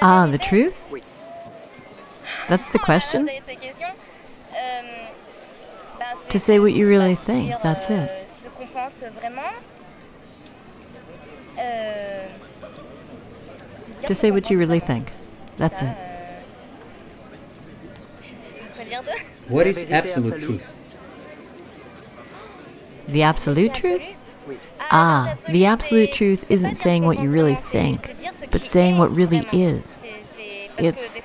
Ah, the truth? That's the question? To say what you really think, that's it. To say what you really think, that's it. What is absolute truth? The absolute truth? Ah, the absolute truth isn't saying what you really think, but saying what really is. It's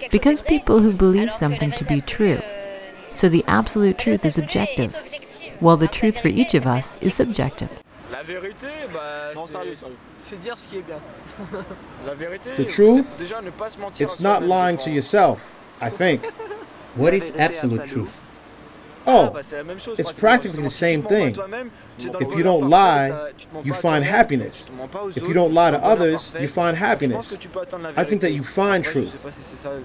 because people who believe something to be true. So the absolute truth is objective, while the truth for each of us is subjective. The truth, it's not lying to yourself, I think. What is absolute truth? Oh, it's practically the same thing. If you don't lie, you find happiness. If you don't lie to others, you find happiness. I think that you find truth.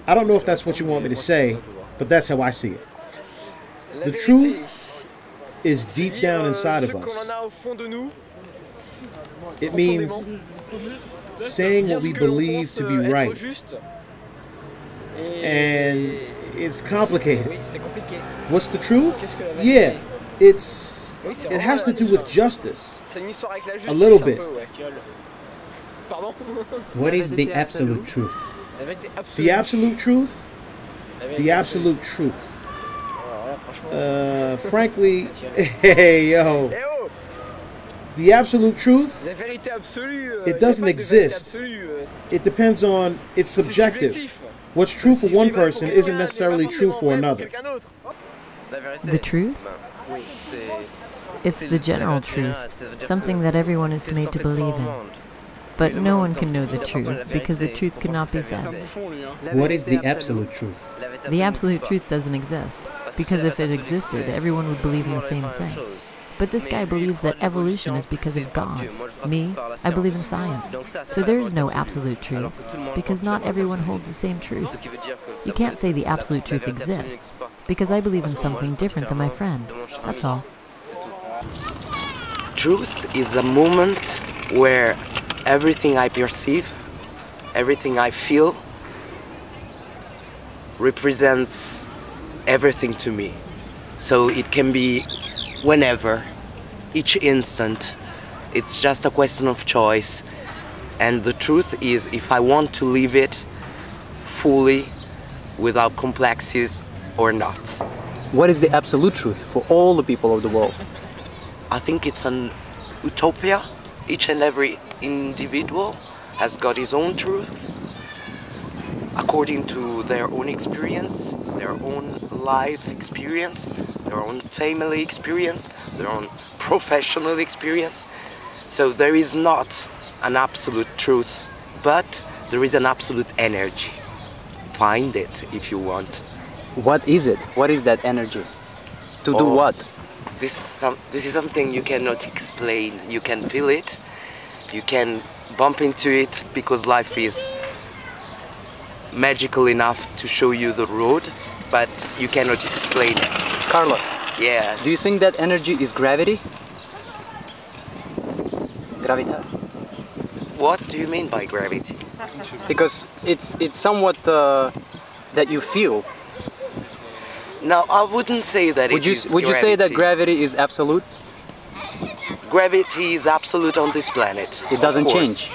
I don't know if that's what you want me to say, but that's how I see it. The truth is deep down inside of us. It means saying what we believe to be right. And it's complicated. What's the truth? Yeah, it has to do with justice. A little bit. What is the absolute truth? The absolute truth? The absolute truth. Frankly, hey, yo. The absolute truth, it doesn't exist. It depends on, it's subjective. What's true for one person isn't necessarily true for another. The truth? It's the general truth, something that everyone is made to believe in. But no one can know the truth, because the truth cannot be said. What is the absolute truth? The absolute truth doesn't exist, because if it existed, everyone would believe in the same thing. But this guy believes that evolution is because of God. Me, I believe in science. So there is no absolute truth, because not everyone holds the same truth. You can't say the absolute truth exists, because I believe in something different than my friend. That's all. Truth is a moment where everything I perceive, everything I feel, represents everything to me. So it can be whenever, each instant. It's just a question of choice. And the truth is, if I want to live it fully, without complexes or not. What is the absolute truth for all the people of the world? I think it's an utopia. Each and every individual has got his own truth, according to their own experience, their own life experience, their own family experience, their own professional experience. So there is not an absolute truth, but there is an absolute energy. Find it if you want. What is it? What is that energy? To do what? This is something you cannot explain. You can feel it, you can bump into it, because life is magical enough to show you the road, but you cannot explain it. Carlo, yes. Do you think that energy is gravity? Gravitas? What do you mean by gravity? Because it's somewhat that you feel. No, I wouldn't say that Would you say that gravity is absolute? Gravity is absolute on this planet. It doesn't change.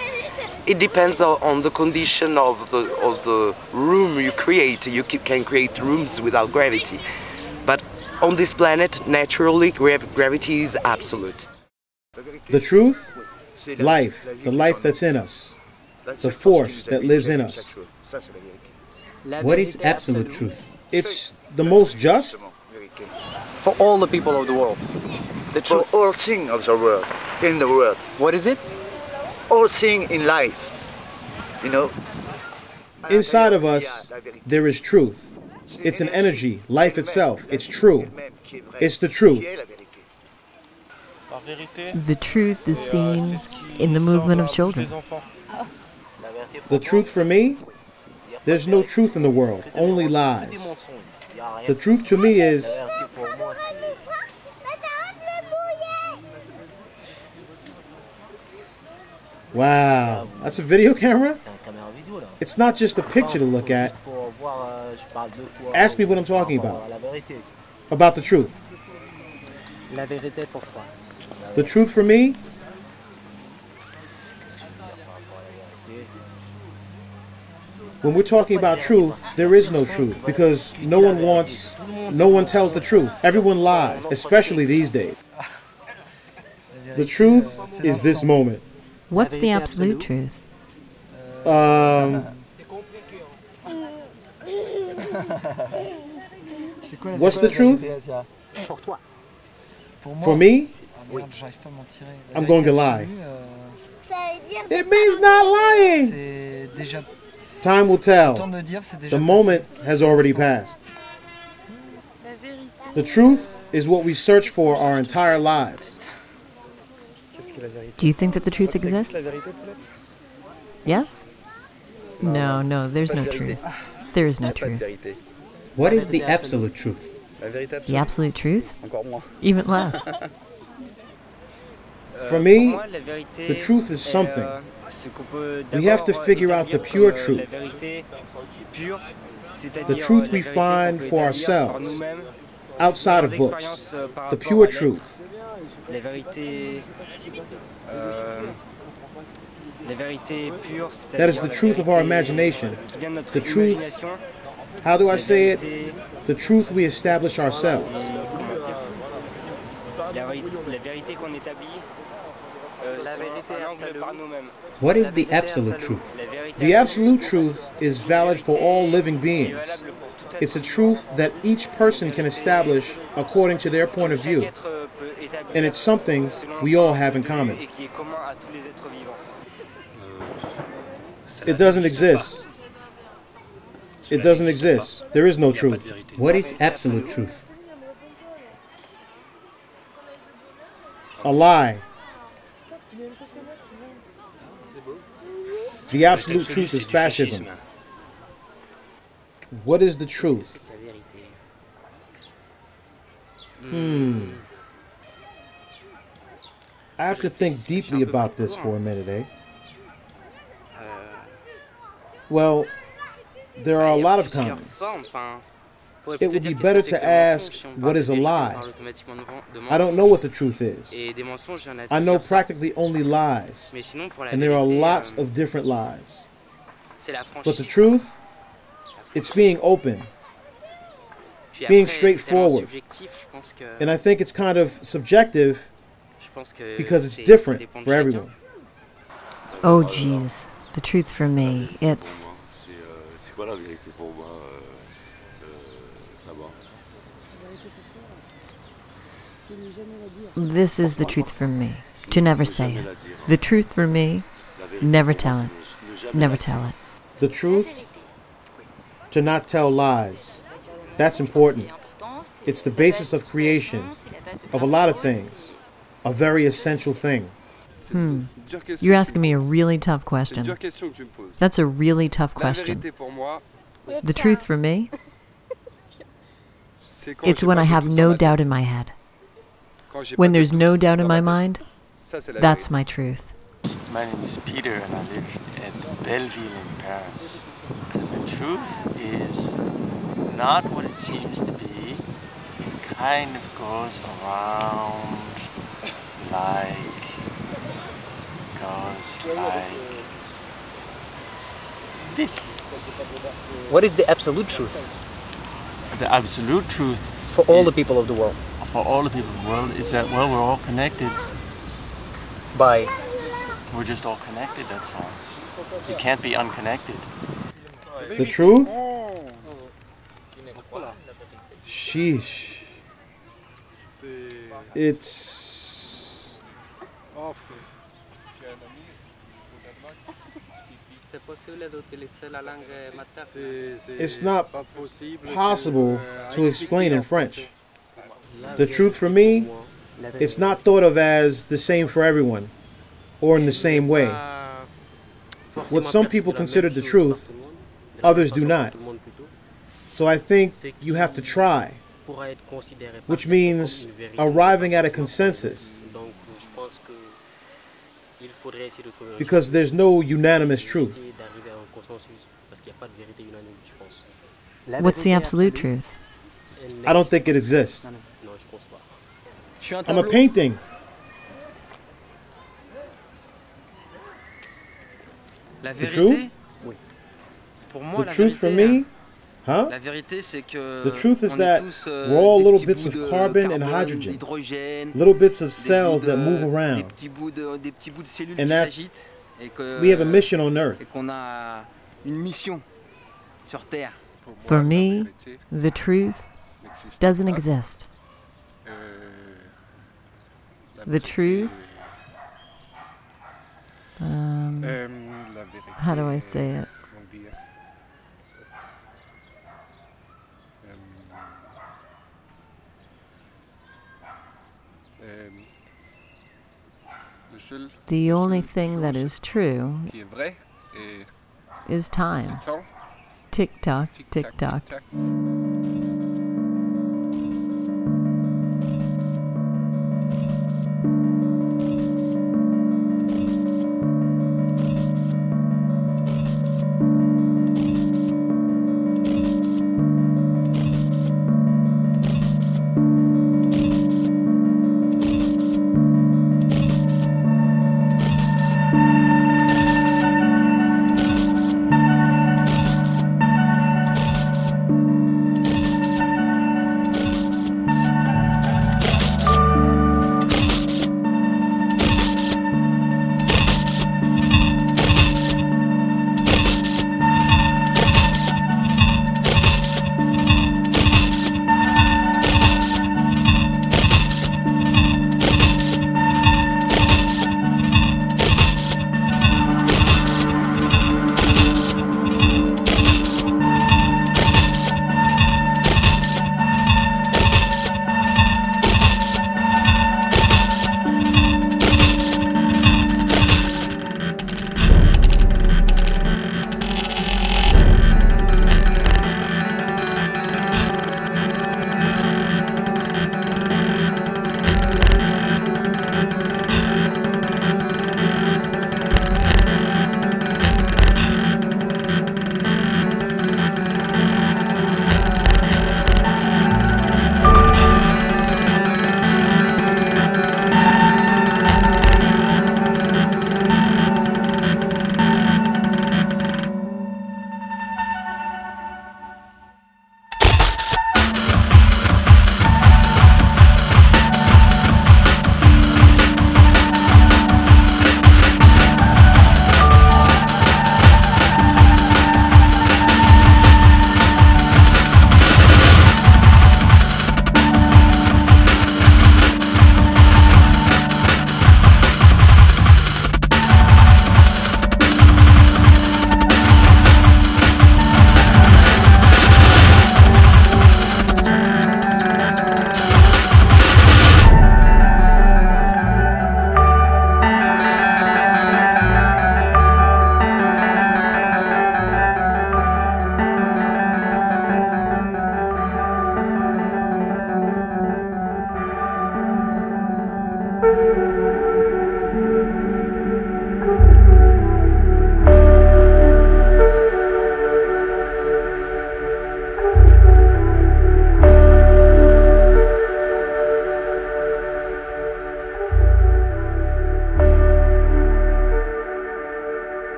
It depends on the condition of the room you create. You can create rooms without gravity. But on this planet, naturally, gravity is absolute. The truth? Life. The life that's in us. The force that lives in us. What is absolute truth? It's the most just? For all the people of the world. The truth. For all things of the world, in the world. What is it? All things in life, you know. Inside of us, there is truth. It's an energy, life itself. It's true. It's the truth. The truth is seen in the movement of children. The truth for me? There's no truth in the world, only lies. The truth to me is... Wow, that's a video camera? It's not just a picture to look at. Ask me what I'm talking about. About the truth. The truth for me? When we're talking about truth, there is no truth because no one tells the truth. Everyone lies, especially these days. The truth is this moment. What's the absolute truth? What's the truth? For me, I'm going to lie. It means not lying. Time will tell. The moment has already passed. The truth is what we search for our entire lives. Do you think that the truth exists? Yes? No, there's no truth. There is no truth. What is the absolute truth? The absolute truth? Even less. For me, the truth is something. We have to figure out the pure truth. The truth we find for ourselves, outside of books. The pure truth. That is the truth of our imagination. The truth, how do I say it? The truth we establish ourselves. What is the absolute truth? The absolute truth is valid for all living beings. It's a truth that each person can establish according to their point of view. And it's something we all have in common. It doesn't exist. It doesn't exist. There is no truth. What is absolute truth? A lie. The absolute truth is fascism. What is the truth? I have to think deeply about this for a minute, eh? Well, there are a lot of kinds. It would be better to ask, what is a lie? I don't know what the truth is. I know practically only lies, and there are lots of different lies. But the truth, it's being open, being straightforward. And I think it's kind of subjective because it's different for everyone. Oh, jeez. The truth for me, it's... This is the truth for me, to never say it. The truth for me, never tell it. Never tell it. The truth, to not tell lies. That's important. It's the basis of creation, of a lot of things. A very essential thing. You're asking me a really tough question. That's a really tough question. The truth for me? It's when I have no doubt in my head. When there's no doubt in my mind, that's my truth. My name is Peter and I live at Belleville in Paris. And the truth is not what it seems to be. It kind of goes around like this. What is the absolute truth? The absolute truth for all the people of the world. For all the people of the world is that, well, we're all connected. We're just all connected, that's all. You can't be unconnected. The truth? Sheesh. It's... It's not possible to explain in French. The truth for me, it's not thought of as the same for everyone, or in the same way. What some people consider the truth, others do not. So I think you have to try, which means arriving at a consensus, because there's no unanimous truth. What's the absolute truth? I don't think it exists. I'm a painting. The truth? The truth for me? Huh? The truth is that we're all little bits of carbon and hydrogen, little bits of cells that move around, and that we have a mission on Earth. For me, the truth doesn't exist. The truth, how do I say it? The only thing that is true is time. Tick tock, tick tock.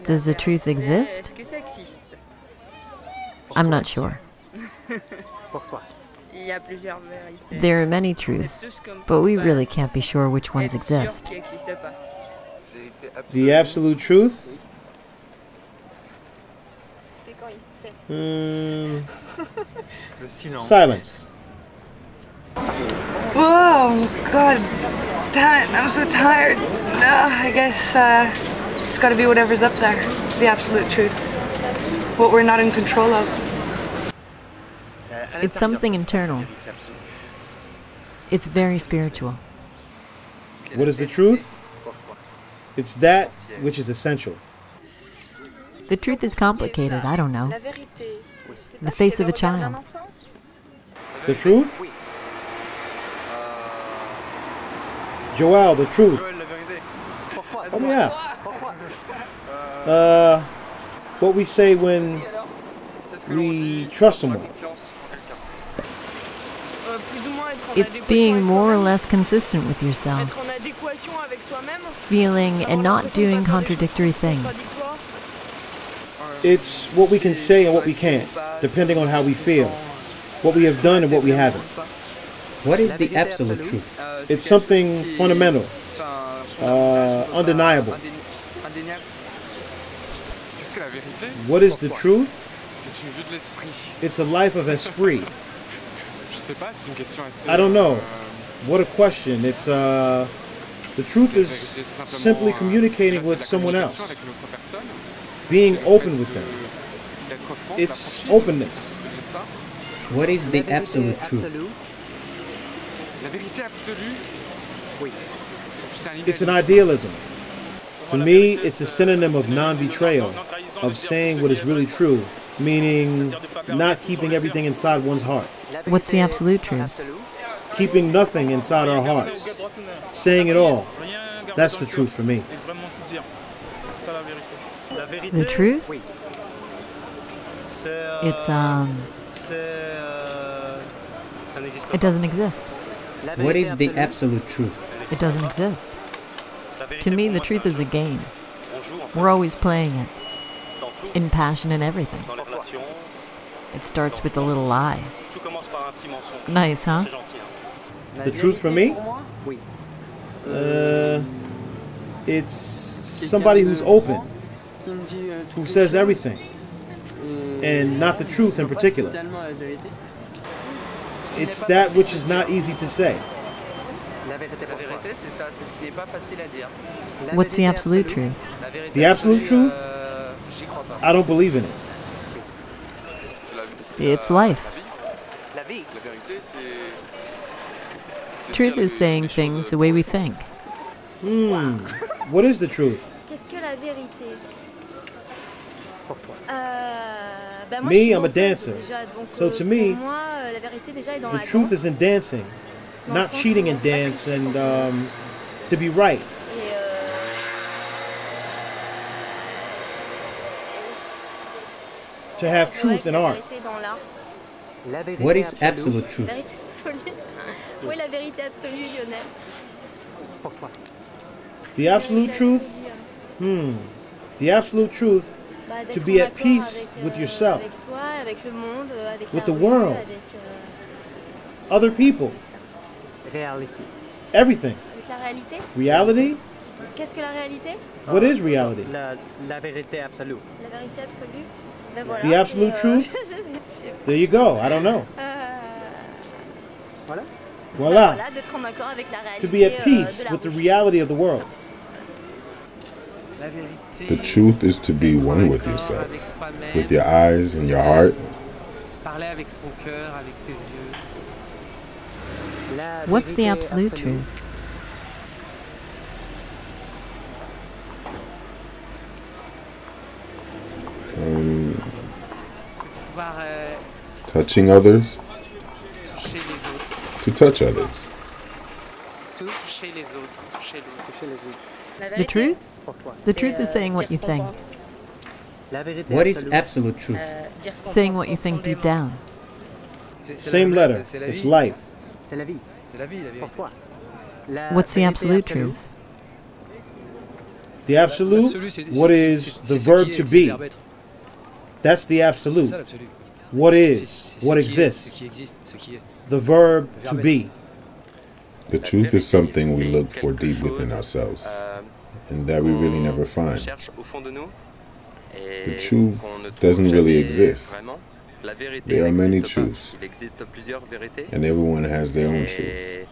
Does the truth exist? I'm not sure. There are many truths, but we really can't be sure which ones exist. The absolute truth? Silence. Whoa, God, damn it, I'm so tired. I guess it's gotta be whatever's up there, the absolute truth. what we're not in control of. It's something internal. It's very spiritual. What is the truth? It's that which is essential. The truth is complicated, I don't know. The face of a child. The truth? Joel, the truth. Help me out. What we say when we trust someone. It's being more or less consistent with yourself. Feeling and not doing contradictory things. It's what we can say and what we can't, depending on how we feel. What we have done and what we haven't. What is the absolute truth? It's something fundamental, undeniable. What is the truth? It's a life of esprit. I don't know. What a question. It's the truth is simply communicating with someone else. Being open with them. It's openness. What is the absolute truth? It's an idealism. To me, it's a synonym of non-betrayal, of saying what is really true, meaning not keeping everything inside one's heart. What's the absolute truth? Keeping nothing inside our hearts. Saying it all. That's the truth for me. The truth? It's, it doesn't exist. What is the absolute truth? It doesn't exist. To me, the truth is a game. We're always playing it. In passion and everything. It starts with a little lie. Nice, huh? The truth for me? It's somebody who's open, who says everything, and not the truth in particular. It's that which is not easy to say. What's the absolute truth? The absolute truth? I don't believe in it. It's life. Truth is saying things the way we think. What is the truth? Me, I'm a dancer. So to me, the truth is in dancing. Not cheating in dance and to be right. To have truth in art. What is absolute truth? The absolute truth? The absolute truth, to be at peace with yourself, with the world, other people, everything. Reality? What is reality? The absolute truth? There you go, I don't know. Voila. To be at peace with the reality of the world. The truth is to be one with yourself, with your eyes and your heart. What's the absolute truth? Touching others. To touch others. The truth? The truth is saying what you think. What is absolute truth? Saying what you think deep down. Same letter. It's life. What's the absolute truth? The absolute? What is the verb to be? That's the absolute. What is? What exists? The verb to be. The truth is something we look for deep within ourselves, and that we really never find. The truth doesn't really exist. There are many truths, and everyone has their own truth.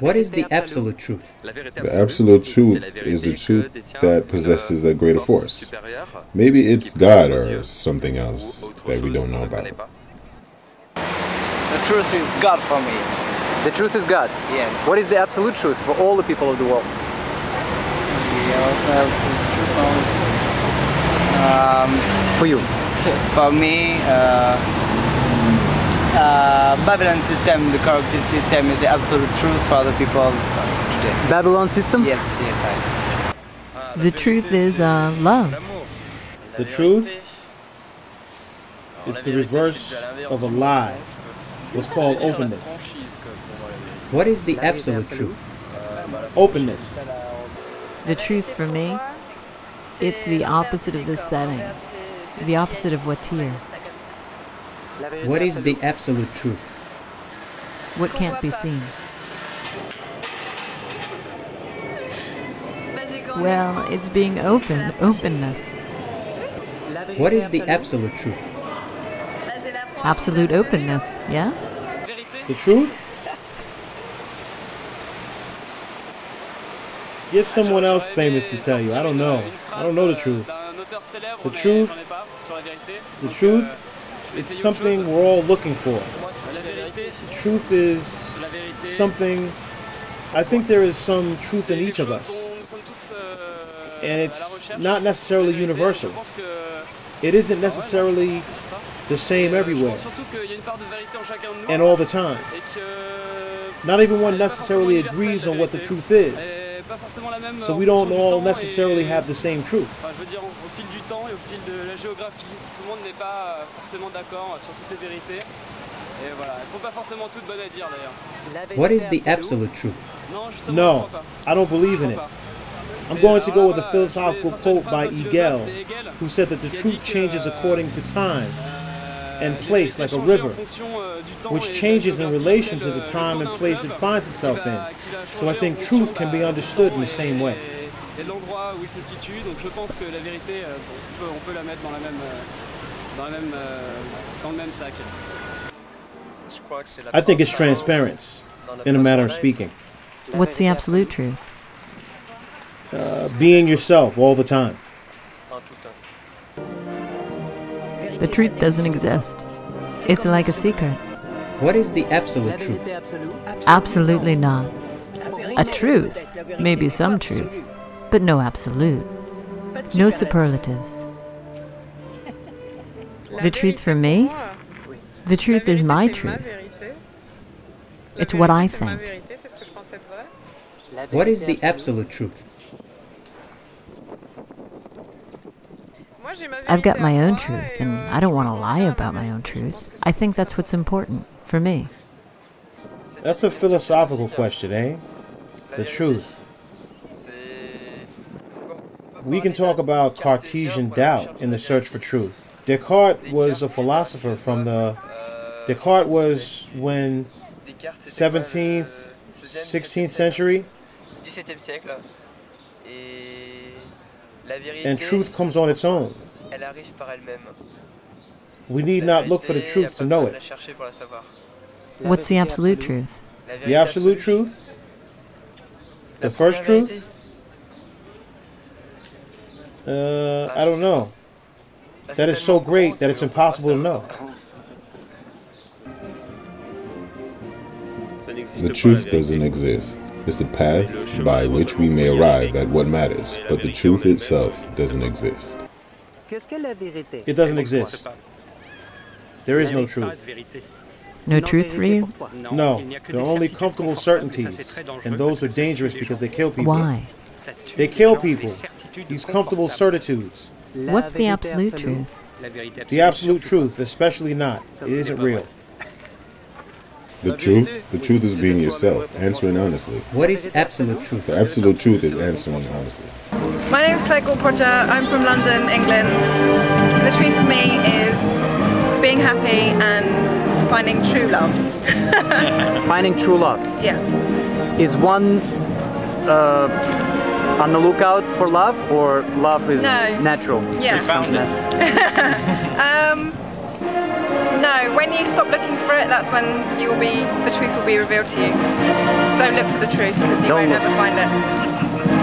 What is the absolute truth? The absolute truth is the truth that possesses a greater force. Maybe it's God or something else that we don't know about. The truth is God for me. The truth is God? Yes. What is the absolute truth for all the people of the world? For you? For me, Babylon system, the corrupted system, is the absolute truth for the people today. Babylon system? Yes, yes, The truth is love. The truth is the reverse of a lie. What's called openness. What is the absolute truth? Openness. The truth for me, it's the opposite of this setting, the opposite of what's here. What is the absolute truth? What can't be seen. Well, it's being open, openness. What is the absolute truth? Absolute openness, yeah? The truth? Get someone else famous to tell you. I don't know. I don't know the truth. The truth, it's something we're all looking for. The truth is something, I think there is some truth in each of us. And it's not necessarily universal. It isn't necessarily the same everywhere and all the time. Not everyone necessarily agrees on what the truth is. So we don't all necessarily have the same truth. What is the absolute truth? No, I don't believe in it. I'm going to go with a philosophical quote by Hegel, who said that the truth changes according to time and place, like a river, which changes in relation to the time and place it finds itself in. So I think truth can be understood in the same way. I think it's transparency, in a manner of speaking. What's the absolute truth? Being yourself all the time. The truth doesn't exist. It's like a secret. What is the absolute truth? Absolutely not. A truth, maybe some truths, but no absolute. No superlatives. The truth for me? The truth is my truth. It's what I think. What is the absolute truth? I've got my own truth, and I don't want to lie about my own truth. I think that's what's important for me. That's a philosophical question, eh? The truth. We can talk about Cartesian doubt in the search for truth. Descartes was a philosopher from the... Descartes was when 17th, 16th century. And truth comes on its own. We need not look for the truth to know it. What's the absolute truth? The absolute truth? The first truth? I don't know. That is so great that it's impossible to know. The truth doesn't exist. It's the path by which we may arrive at what matters, but the truth itself doesn't exist. It doesn't exist. There is no truth. No truth for you? No, there are only comfortable certainties, and those are dangerous because they kill people. Why? They kill people, these comfortable certitudes. What's the absolute truth? The absolute truth, especially not. It isn't real. The truth is being yourself, answering honestly. What is absolute truth? The absolute truth is answering honestly. My name is Claire Gorporter. I'm from London, England. The truth for me is being happy and finding true love. Finding true love? Yeah. Is one on the lookout for love, or love is natural? Yeah. No, when you stop looking for it, that's when the truth will be revealed to you. Don't look for the truth because you won't ever find it.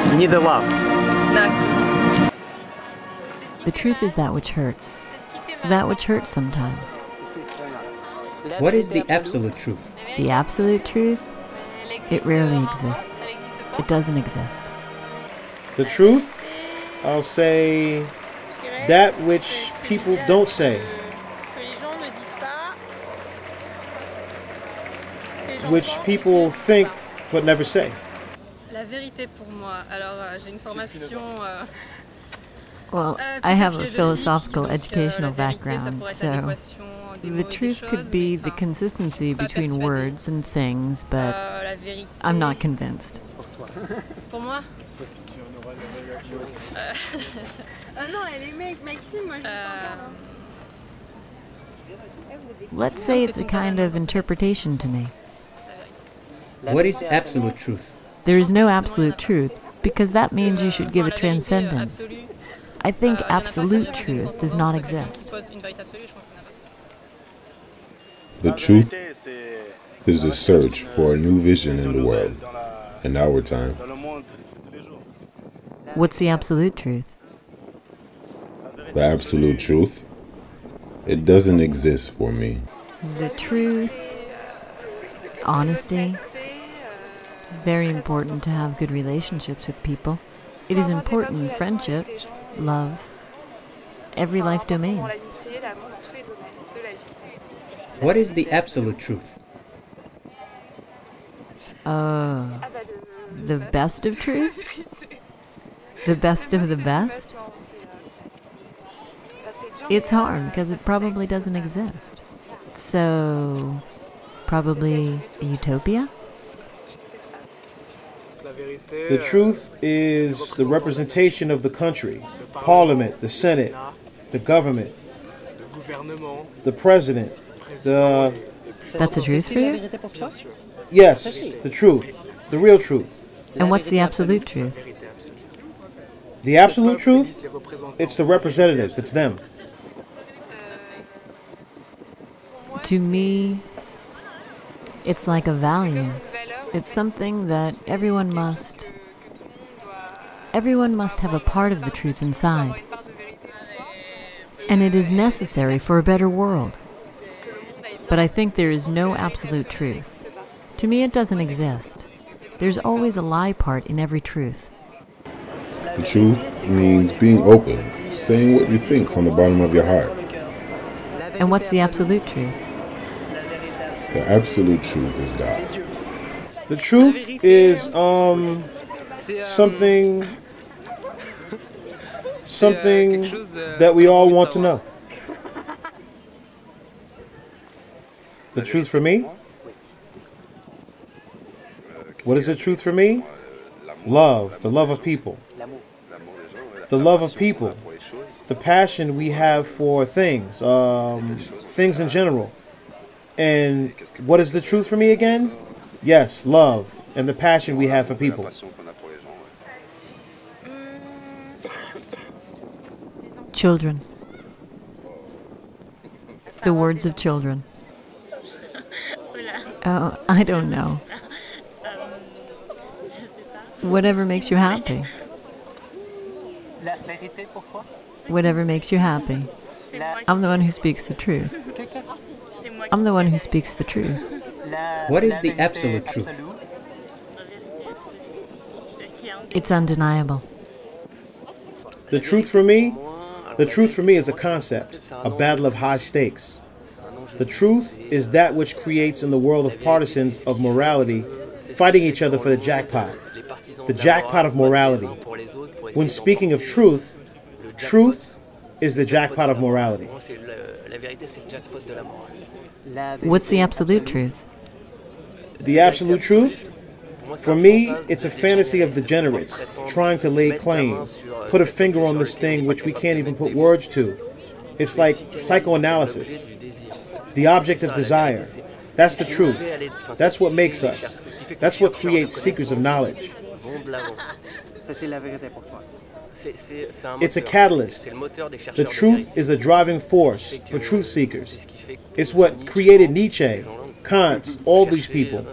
You need the love. No. The truth is that which hurts. That which hurts sometimes. What is the absolute truth? The absolute truth? It rarely exists. It doesn't exist. The truth? I'll say that which people don't say. Which people think but never say. La vérité pour moi. Alors, j'ai une formation. Well, I have a philosophical educational background, so the truth could be the consistency between words and things, but I'm not convinced. Pour moi? Non, elle est Maxime, moi Let's say it's a kind of interpretation to me. What is absolute truth? There is no absolute truth, because that means you should give it transcendence. I think absolute truth does not exist. The truth is the search for a new vision in the world, in our time. What's the absolute truth? The absolute truth? It doesn't exist for me. The truth, honesty, very important to have good relationships with people. It is important in friendship, love, every life domain. What is the absolute truth? The best of truth? The best of the best? It's hard because it probably doesn't exist. So, probably a utopia? The truth is the representation of the country, Parliament, the Senate, the government, the president, the... That's the truth for you? Yes, the truth, the real truth. And what's the absolute truth? The absolute truth? It's the representatives, it's them. To me, it's like a value. It's something that everyone must have a part of the truth inside. And it is necessary for a better world. But I think there is no absolute truth. To me, it doesn't exist. There's always a lie part in every truth. The truth means being open, saying what you think from the bottom of your heart. And what's the absolute truth? The absolute truth is God. The truth is something that we all want to know. The truth for me? What is the truth for me? Love, the love of people. The love of people. The passion we have for things, things in general. And what is the truth for me again? Yes, love and the passion we have for people. Children. The words of children. Oh, I don't know. Whatever makes you happy. Whatever makes you happy. I'm the one who speaks the truth. I'm the one who speaks the truth. What is the absolute truth? It's undeniable. The truth for me? The truth for me is a concept, a battle of high stakes. The truth is that which creates in the world of partisans of morality fighting each other for the jackpot of morality. When speaking of truth, truth is the jackpot of morality. What's the absolute truth? The absolute truth? For me, it's a fantasy of degenerates trying to lay claim, put a finger on this thing which we can't even put words to. It's like psychoanalysis. The object of desire. That's the truth. That's what makes us. That's what creates seekers of knowledge. It's a catalyst. The truth is a driving force for truth seekers. It's what created Nietzsche, Kant, all these people.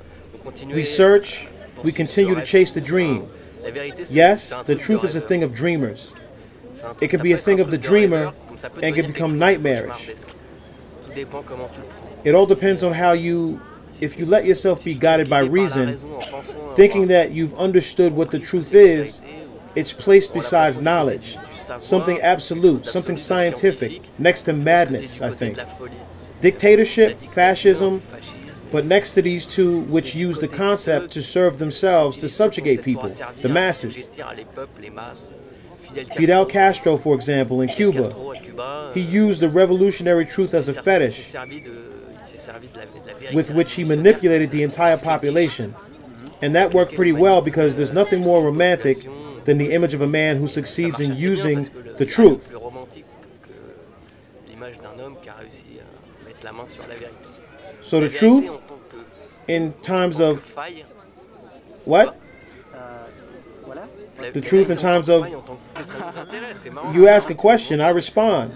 We search, we continue to chase the dream. Yes, the truth is a thing of dreamers. It can be a thing of the dreamer and can become nightmarish. It all depends on how if you let yourself be guided by reason, thinking that you've understood what the truth is, it's placed beside knowledge, something absolute, something scientific, next to madness, I think. Dictatorship, fascism, but next to these two which use the concept to serve themselves to subjugate people, the masses. Fidel Castro, for example, in Cuba, he used the revolutionary truth as a fetish with which he manipulated the entire population. And that worked pretty well because there's nothing more romantic than the image of a man who succeeds in using the truth. So the truth, in times of what? The truth in times of, you ask a question, I respond.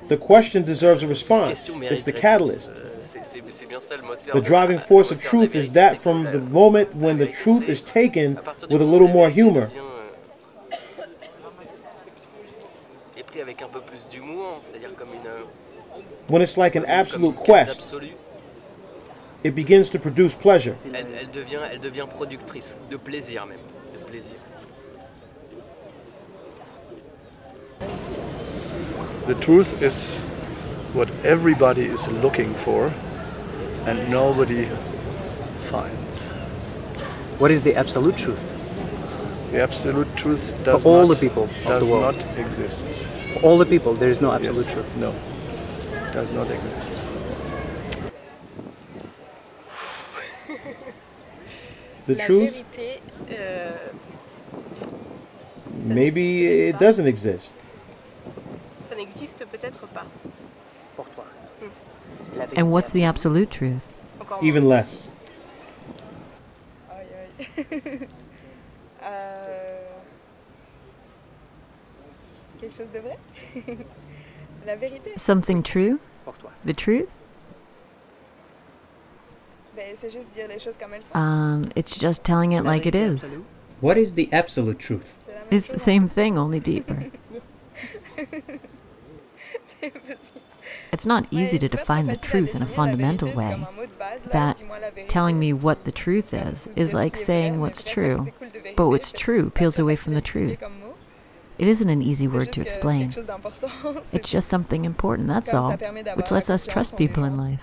The question deserves a response. It's the catalyst. The driving force of truth is that from the moment when the truth is taken with a little more humor. When it's like an absolute quest, it begins to produce pleasure. Elle devient productrice de plaisir même, de plaisir. The truth is what everybody is looking for and nobody finds. What is the absolute truth? The absolute truth does for all the people of the world. Not exist. For all the people, there is no absolute Yes. truth. No, it does not exist. The truth, maybe it doesn't exist. Ça n'existe peut-être pas. Pour toi. And what's the absolute truth? Even less. Quelque chose de vrai? La vérité? Something true? The truth? C'est juste dire les choses comme elles sont. It's just telling it like it is. What is the absolute truth? It's the same thing, only deeper. It's not easy to define the truth in a fundamental way. That telling me what the truth is like saying what's true, but what's true peels away from the truth. It isn't an easy word to explain. It's just something important, that's all, which lets us trust people in life.